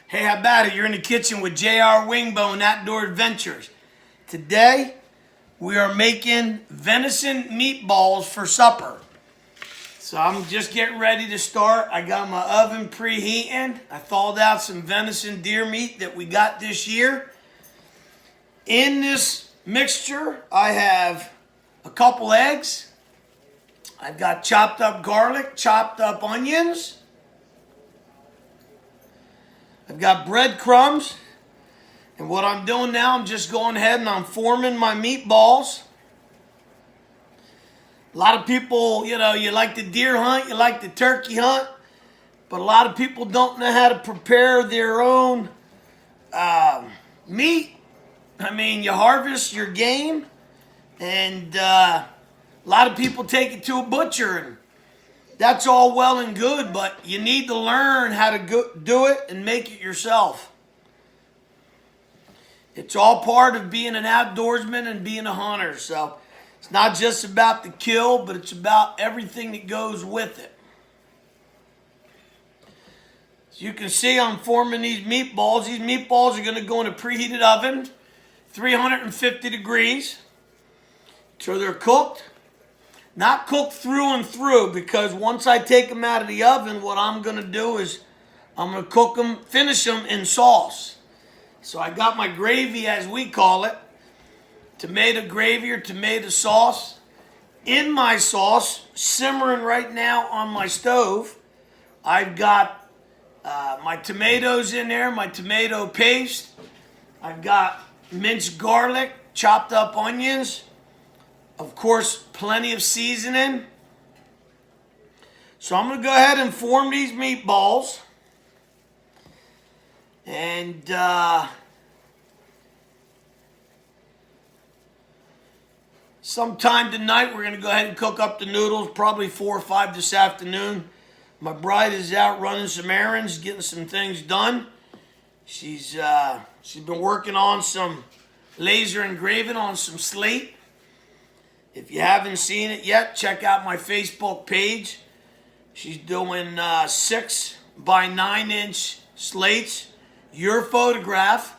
Hey, how about it? You're in the kitchen with JR Wingbone Outdoor Adventures. Today, we are making venison meatballs for supper. So I'm just getting ready to start. I got my oven preheating. I thawed out some venison deer meat that we got this year. In this mixture, I have a couple eggs. I've got chopped up garlic, chopped up onions. I've got breadcrumbs, and what I'm doing now, I'm just going ahead and I'm forming my meatballs. A lot of people, you like the deer hunt, you like the turkey hunt, but a lot of people don't know how to prepare their own meat. I mean, you harvest your game, and a lot of people take it to a butcher, and that's all well and good, but you need to learn how to do it and make it yourself. It's all part of being an outdoorsman and being a hunter. So it's not just about the kill, but it's about everything that goes with it. As you can see, I'm forming these meatballs. These meatballs are going to go in a preheated oven, 350 degrees, till they're cooked. Not cooked through and through, because once I take them out of the oven, what I'm going to do is I'm going to cook them, finish them in sauce. So I got my gravy, as we call it, tomato gravy or tomato sauce. In my sauce, simmering right now on my stove, I've got my tomatoes in there, my tomato paste. I've got minced garlic, chopped up onions. Of course, plenty of seasoning. So I'm going to go ahead and form these meatballs. And sometime tonight, we're going to go ahead and cook up the noodles, probably 4 or 5 this afternoon. My bride is out running some errands, getting some things done. She's been working on some laser engraving on some slate. If you haven't seen it yet, check out my Facebook page. She's doing 6 by 9 inch slates. Your photograph,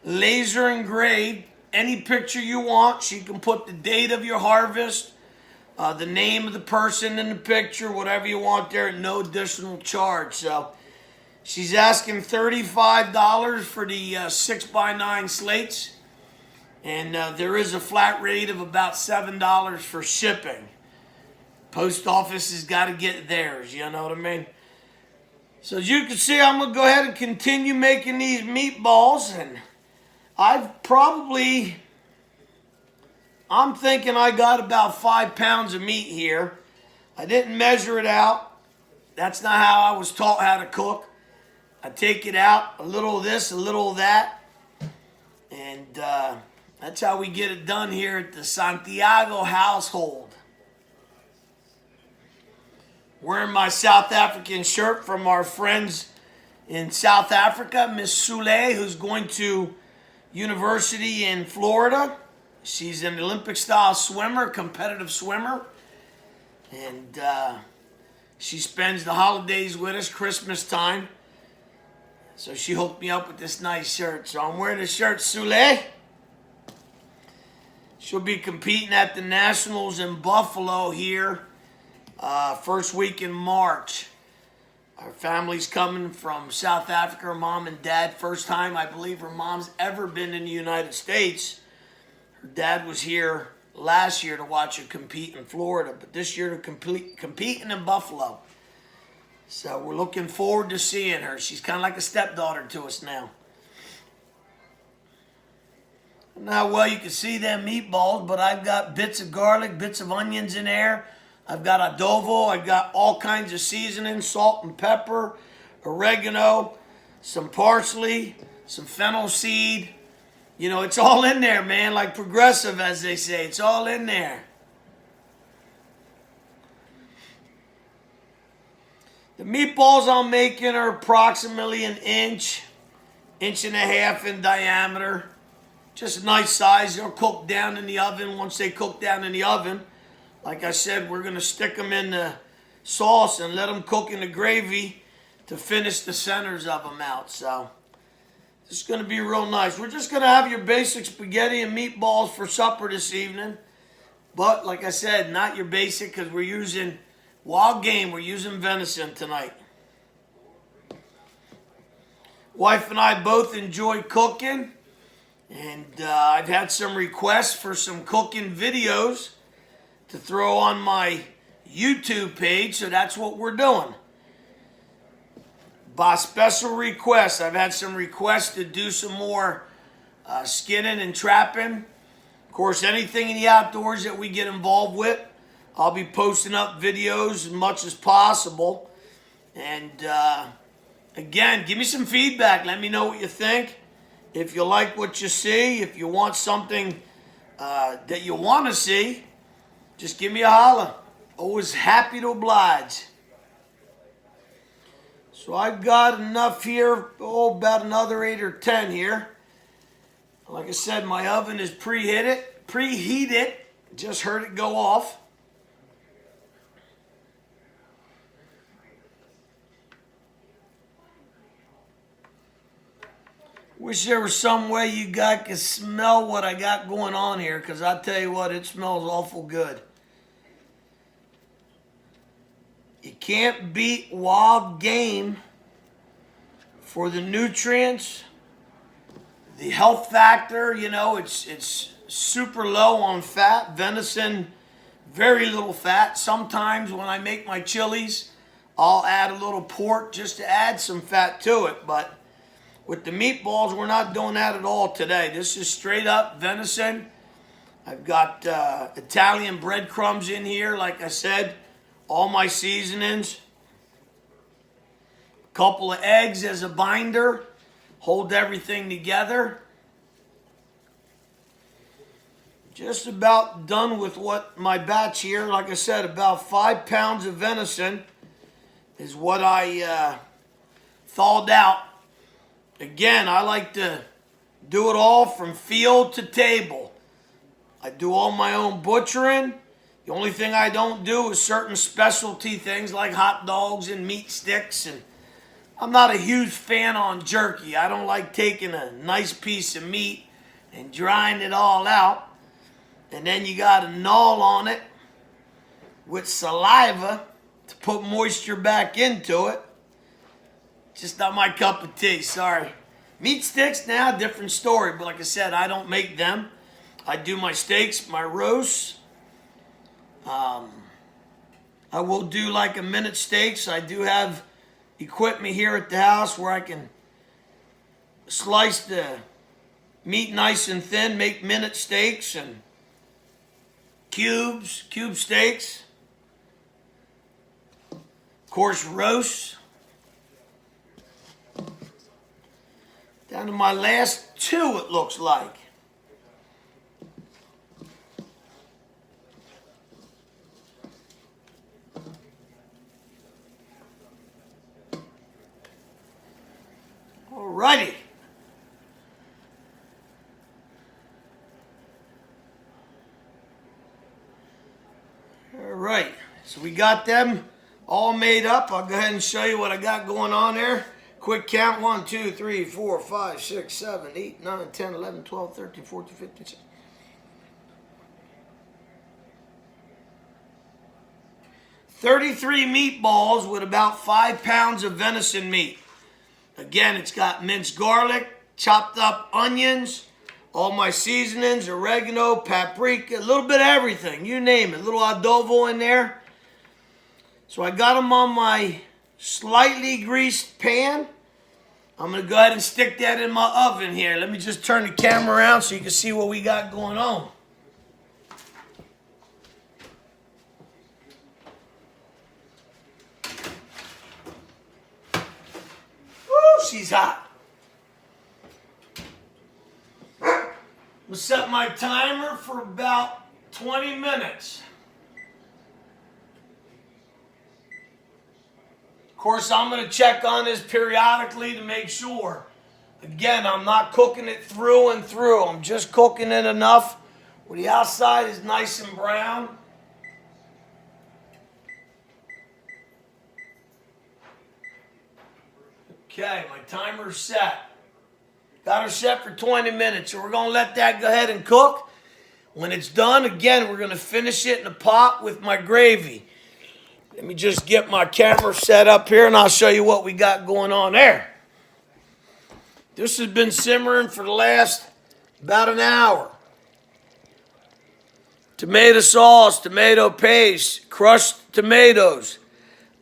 laser engraved, any picture you want. She can put the date of your harvest, the name of the person in the picture, whatever you want there, no additional charge. So she's asking $35 for the 6 by 9 slates. And there is a flat rate of about $7 for shipping. Post office has got to get theirs, you know what I mean? So as you can see, I'm going to go ahead and continue making these meatballs. And I'm thinking I got about 5 pounds of meat here. I didn't measure it out. That's not how I was taught how to cook. I take it out, a little of this, a little of that. And that's how we get it done here at the Santiago household. Wearing my South African shirt from our friends in South Africa, Miss Sule, who's going to university in Florida. She's an Olympic-style swimmer, competitive swimmer. And she spends the holidays with us, Christmas time. So she hooked me up with this nice shirt. So I'm wearing the shirt, Sule. She'll be competing at the Nationals in Buffalo here first week in March. Our family's coming from South Africa, her mom and dad. First time, I believe, her mom's ever been in the United States. Her dad was here last year to watch her compete in Florida, but this year they're competing in Buffalo. So we're looking forward to seeing her. She's kind of like a stepdaughter to us now. I don't know how well you can see them meatballs, but I've got bits of garlic, bits of onions in there. I've got adobo. I've got all kinds of seasoning, salt and pepper, oregano, some parsley, some fennel seed. You know, it's all in there, man, like Progressive, as they say. It's all in there. The meatballs I'm making are approximately an inch and a half in diameter. Just a nice size. They'll cook down in the oven. Once they cook down in the oven, like I said, we're going to stick them in the sauce and let them cook in the gravy to finish the centers of them out. So This is going to be real nice. We're just going to have your basic spaghetti and meatballs for supper this evening. But like I said, not your basic because we're using wild game. We're using venison tonight. Wife and I both enjoy cooking. And I've had some requests for some cooking videos to throw on my YouTube page. So that's what we're doing. By special request, I've had some requests to do some more skinning and trapping. Of course, anything in the outdoors that we get involved with, I'll be posting up videos as much as possible. And again, give me some feedback. Let me know what you think. If you like what you see, if you want something that you want to see, just give me a holler. Always happy to oblige. So I've got enough here, about another 8 or 10 here. Like I said, my oven is preheated. Just heard it go off. Wish there was some way you guys could smell what I got going on here, because I tell you what, it smells awful good. You can't beat wild game for the nutrients, the health factor. You know, it's super low on fat. Venison, very little fat. Sometimes when I make my chilies, I'll add a little pork just to add some fat to it. But with the meatballs, we're not doing that at all today. This is straight up venison. I've got Italian breadcrumbs in here, like I said. All my seasonings. A couple of eggs as a binder. Hold everything together. Just about done with what my batch here. Like I said, about 5 pounds of venison is what I thawed out. Again, I like to do it all from field to table. I do all my own butchering. The only thing I don't do is certain specialty things like hot dogs and meat sticks. And I'm not a huge fan on jerky. I don't like taking a nice piece of meat and drying it all out. And then you got to gnaw on it with saliva to put moisture back into it. Just not my cup of tea, sorry. Meat sticks, now, different story. But like I said, I don't make them. I do my steaks, my roasts. I will do like a minute steaks. I do have equipment here at the house where I can slice the meat nice and thin, make minute steaks and cube steaks. Of course, roasts. Down to my last 2, it looks like. Alrighty. Alright, so we got them all made up. I'll go ahead and show you what I got going on there. Quick count: 1, 2, 3, 4, 5, 6, 7, 8, 9, 10, 11, 12, 13, 14, 15, 16. 33 meatballs with about 5 pounds of venison meat. Again, it's got minced garlic, chopped up onions, all my seasonings, oregano, paprika, a little bit of everything, you name it. A little adobo in there. So I got them on my slightly greased pan. I'm going to go ahead and stick that in my oven here. Let me just turn the camera around so you can see what we got going on. Woo, she's hot. We'll set my timer for about 20 minutes. Of course, I'm going to check on this periodically to make sure. Again, I'm not cooking it through and through. I'm just cooking it enough where the outside is nice and brown. Okay, my timer's set. Got her set for 20 minutes. So we're going to let that go ahead and cook. When it's done, again, we're going to finish it in a pot with my gravy. Let me just get my camera set up here and I'll show you what we got going on there. This has been simmering for the last about an hour. Tomato sauce, tomato paste, crushed tomatoes,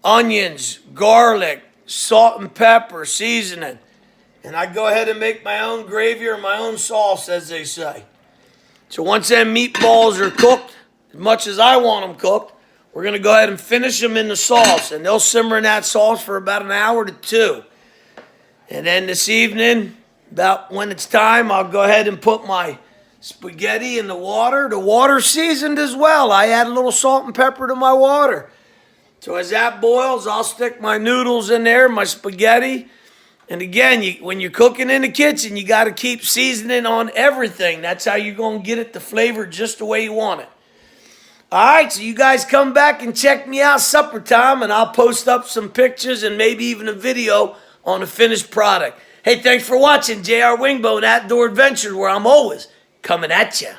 onions, garlic, salt and pepper, seasoning. And I go ahead and make my own gravy or my own sauce, as they say. So once them meatballs are cooked, as much as I want them cooked, we're going to go ahead and finish them in the sauce. And they'll simmer in that sauce for about an hour to 2. And then this evening, about when it's time, I'll go ahead and put my spaghetti in the water. The water's seasoned as well. I add a little salt and pepper to my water. So as that boils, I'll stick my noodles in there, my spaghetti. And again, when you're cooking in the kitchen, you got to keep seasoning on everything. That's how you're going to get it the flavor just the way you want it. All right, so you guys come back and check me out supper time, and I'll post up some pictures and maybe even a video on the finished product. Hey, thanks for watching J.R. Wingbone Outdoor Adventures, where I'm always coming at you.